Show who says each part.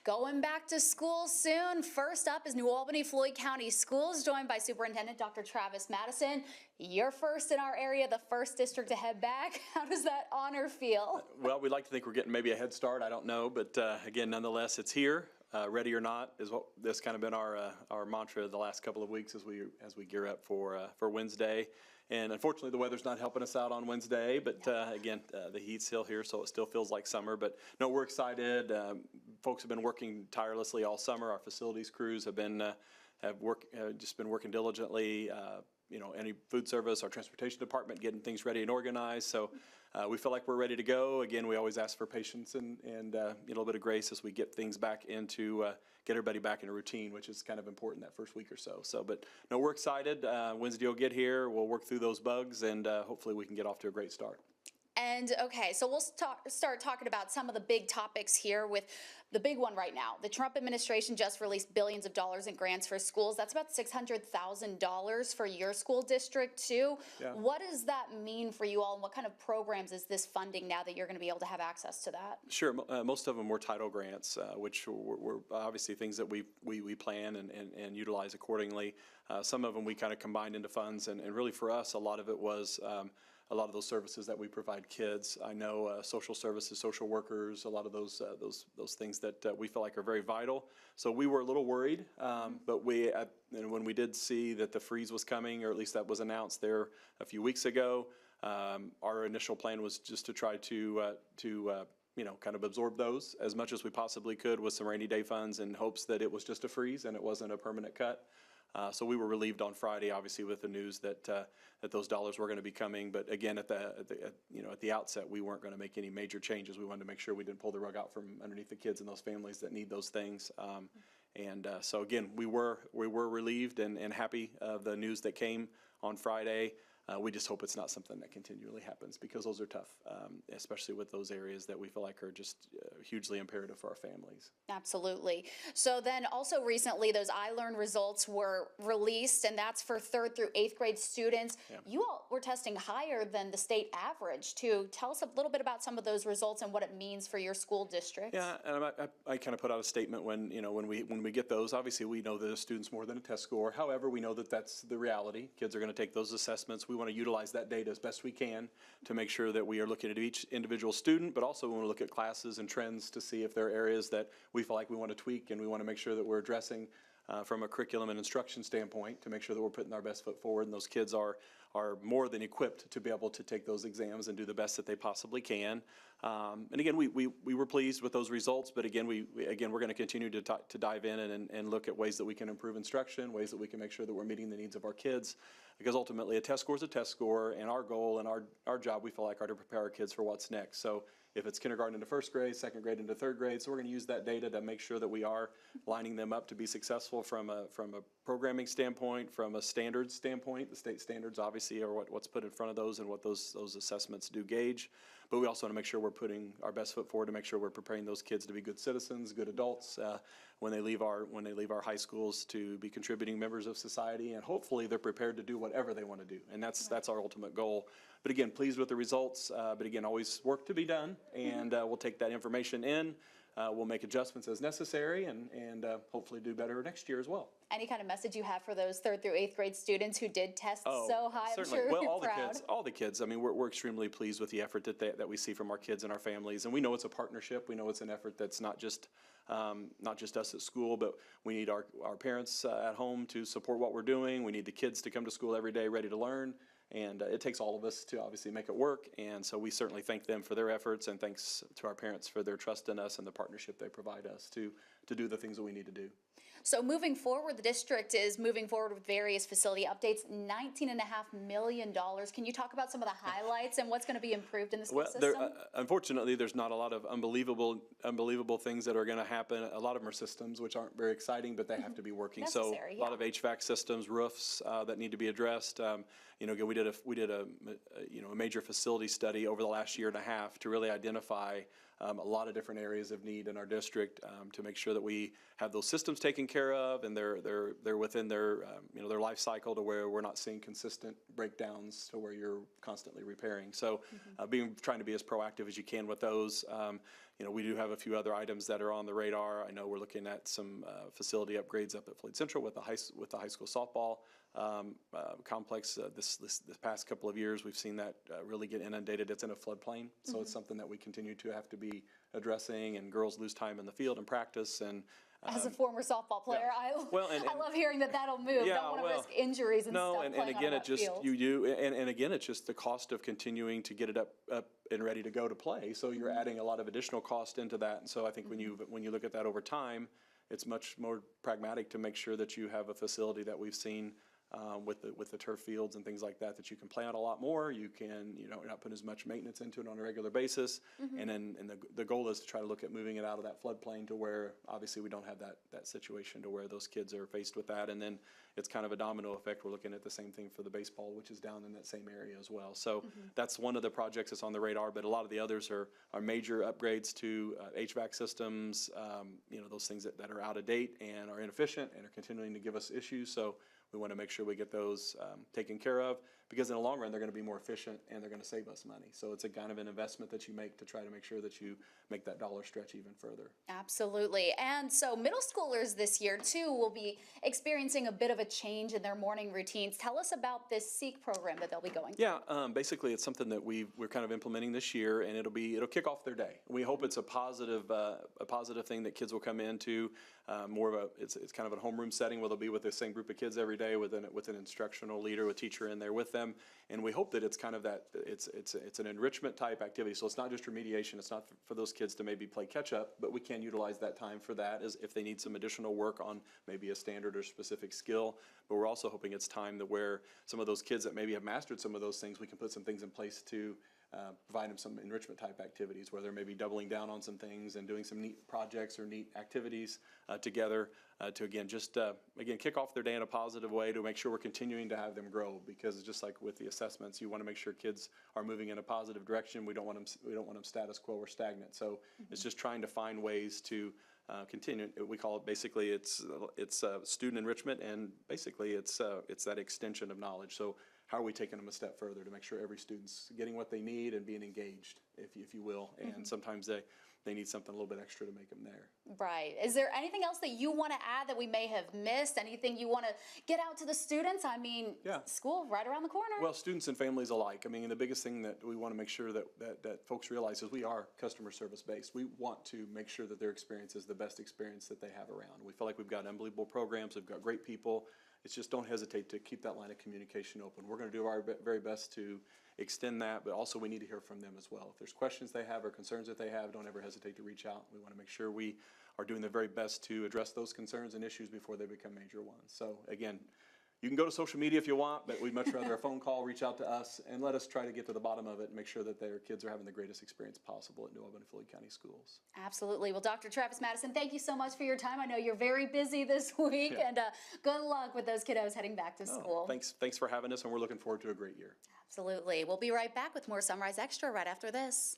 Speaker 1: Going back to school soon. First up is New Albany Floyd County Schools, joined by Superintendent Dr. Travis Madison. You're first in our area, the first district to head back. How does that honor feel?
Speaker 2: Well, we'd like to think we're getting maybe a head start. I don't know, but again, nonetheless, it's here. Ready or not is what that's kind of been our mantra the last couple of weeks as we gear up for Wednesday. And unfortunately, the weather's not helping us out on Wednesday. But again, the heat's still here, so it still feels like summer. But no, we're excited. Folks have been working tirelessly all summer. Our facilities crews have been just been working diligently. You know, any food service, our transportation department getting things ready and organized. So we feel like we're ready to go. Again, we always ask for patience and a little bit of grace as we get things back into, get everybody back in a routine, which is kind of important that first week or so. But no, we're excited. Wednesday will get here. We'll work through those bugs and hopefully we can get off to a great start.
Speaker 1: And okay, so we'll start talking about some of the big topics here with the big one right now. The Trump administration just released billions of dollars in grants for schools. That's about $600,000 for your school district too. Yeah. What does that mean for you all, and what kind of programs is this funding now that you're going to be able to have access to that?
Speaker 2: Sure, most of them were title grants, which were obviously things that we plan and utilize accordingly. Some of them we kind of combined into funds, and really for us, a lot of it was a lot of those services that we provide kids. I know social services, social workers, a lot of those things that we feel like are very vital. So we were a little worried, but when we did see that the freeze was coming, or at least that was announced there a few weeks ago, our initial plan was just to try to kind of absorb those as much as we possibly could with some rainy day funds in hopes that it was just a freeze and it wasn't a permanent cut. So we were relieved on Friday, obviously, with the news that those dollars were going to be coming. But again, at the outset, we weren't going to make any major changes. We wanted to make sure we didn't pull the rug out from underneath the kids and those families that need those things. So again, we were relieved and happy of the news that came on Friday. We just hope it's not something that continually happens, because those are tough, especially with those areas that we feel like are just hugely imperative for our families.
Speaker 1: Absolutely. So then also recently those iLearn results were released, and that's for 3rd through 8th grade students. Yeah. You all were testing higher than the state average too. Tell us a little bit about some of those results and what it means for your school district.
Speaker 2: Yeah, and I kind of put out a statement when we get those. Obviously, we know that a student's more than a test score. However, we know that that's the reality. Kids are going to take those assessments. We want to utilize that data as best we can to make sure that we are looking at each individual student, but also we want to look at classes and trends to see if there are areas that we feel like we want to tweak, and we want to make sure that we're addressing from a curriculum and instruction standpoint to make sure that we're putting our best foot forward, and those kids are more than equipped to be able to take those exams and do the best that they possibly can. And again, we were pleased with those results, but again, we're going to continue to dive in and look at ways that we can improve instruction, ways that we can make sure that we're meeting the needs of our kids, because ultimately a test score is a test score, and our goal and our job, we feel like, are to prepare our kids for what's next. So if it's kindergarten into 1st grade, 2nd grade into 3rd grade, so we're going to use that data to make sure that we are lining them up to be successful from a programming standpoint, from a standards standpoint. The state standards obviously are what's put in front of those and what those assessments do gauge. But we also want to make sure we're putting our best foot forward to make sure we're preparing those kids to be good citizens, good adults when they leave our high schools, to be contributing members of society, and hopefully they're prepared to do whatever they want to do. And that's our ultimate goal. But again, pleased with the results. But again, always work to be done, and we'll take that information in. We'll make adjustments as necessary, and hopefully do better next year as well.
Speaker 1: Any kind of message you have for those 3rd through 8th grade students who did test so high?
Speaker 2: Certainly.
Speaker 1: I'm sure you're
Speaker 2: proud. All the kids. I mean, we're extremely pleased with the effort that we see from our kids and our families, and we know it's a partnership. We know it's an effort that's not just us at school, but we need our parents at home to support what we're doing. We need the kids to come to school every day ready to learn. And it takes all of us to obviously make it work, and so we certainly thank them for their efforts, and thanks to our parents for their trust in us and the partnership they provide us to do the things that we need to do.
Speaker 1: So moving forward, the district is moving forward with various facility updates, $19.5 million. Can you talk about some of the highlights and what's going to be improved in the school system?
Speaker 2: Unfortunately, there's not a lot of unbelievable things that are going to happen. A lot of them are systems, which aren't very exciting, but they have to be working.
Speaker 1: Necessary,
Speaker 2: so a lot of HVAC systems, roofs that need to be addressed. Again, we did a major facility study over the last year and a half to really identify a lot of different areas of need in our district to make sure that we have those systems taken care of, and they're within their their life cycle, to where we're not seeing consistent breakdowns to where you're constantly repairing. So trying to be as proactive as you can with those. we do have a few other items that are on the radar. I know we're looking at some facility upgrades up at Floyd Central with the high school softball complex. This past couple of years, we've seen that really get inundated. It's in a floodplain, so it's something that we continue to have to be addressing, and girls lose time in the field and practice. And
Speaker 1: as a former softball player,
Speaker 2: yeah.
Speaker 1: I love hearing that'll move.
Speaker 2: Yeah,
Speaker 1: Don't want to risk injuries and stuff.
Speaker 2: And again, it just
Speaker 1: field.
Speaker 2: you do, and again, it's just the cost of continuing to get it up and ready to go to play. So you're adding a lot of additional cost into that. And so I think when you look at that over time, it's much more pragmatic to make sure that you have a facility that we've seen with the turf fields and things like that you can play on a lot more. You can not put as much maintenance into it on a regular basis, and the goal is to try to look at moving it out of that floodplain to where obviously we don't have that situation to where those kids are faced with that, and then it's kind of a domino effect. We're looking at the same thing for the baseball, which is down in that same area as well. So that's one of the projects that's on the radar, but a lot of the others are major upgrades to HVAC systems, those things that are out of date and are inefficient and are continuing to give us issues. So we want to make sure we get those taken care of, because in the long run, they're going to be more efficient and they're going to save us money. So it's a kind of an investment that you make to try to make sure that you make that dollar stretch even further.
Speaker 1: Absolutely. And so middle schoolers this year, too, will be experiencing a bit of a change in their morning routines. Tell us about this SEEK program that they'll be going through.
Speaker 2: Yeah, basically it's something that we're kind of implementing this year, and it'll kick off their day. We hope it's a positive thing that kids will come into. It's kind of a homeroom setting where they'll be with the same group of kids every day with an instructional leader, with teacher in there with them, and we hope that it's kind of that it's an enrichment type activity. So it's not just remediation. It's not for those kids to maybe play catch up, but we can utilize that time for that as if they need some additional work on maybe a standard or specific skill. But we're also hoping it's time to where some of those kids that maybe have mastered some of those things, we can put some things in place to provide them some enrichment type activities where they're maybe doubling down on some things and doing some neat projects or neat activities together to again kick off their day in a positive way, to make sure we're continuing to have them grow, because just like with the assessments, you want to make sure kids are moving in a positive direction. We don't want them status quo or stagnant. So it's just trying to find ways to continue. We call it basically it's student enrichment, and basically it's that extension of knowledge. So how are we taking them a step further to make sure every student's getting what they need and being engaged, if you will, and sometimes they need something a little bit extra to make them there.
Speaker 1: Right. Is there anything else that you want to add that we may have missed? Anything you want to get out to the students? I mean, school right around the corner.
Speaker 2: Well, students and families alike. I mean, the biggest thing that we want to make sure that folks realize is we are customer service based. We want to make sure that their experience is the best experience that they have around. We feel like we've got unbelievable programs. We've got great people. It's just don't hesitate to keep that line of communication open. We're going to do our very best to extend that, but also we need to hear from them as well. If there's questions they have or concerns that they have, don't ever hesitate to reach out. We want to make sure we are doing the very best to address those concerns and issues before they become major ones. So again, you can go to social media if you want, but we'd much rather a phone call, reach out to us, and let us try to get to the bottom of it and make sure that their kids are having the greatest experience possible at New Albany Floyd County Schools.
Speaker 1: Absolutely. Well, Dr. Travis Madison, thank you so much for your time. I know you're very busy this week, and good luck with those kiddos heading back to school.
Speaker 2: Thanks for having us, and we're looking forward to a great year.
Speaker 1: Absolutely. We'll be right back with more Sunrise Extra right after this.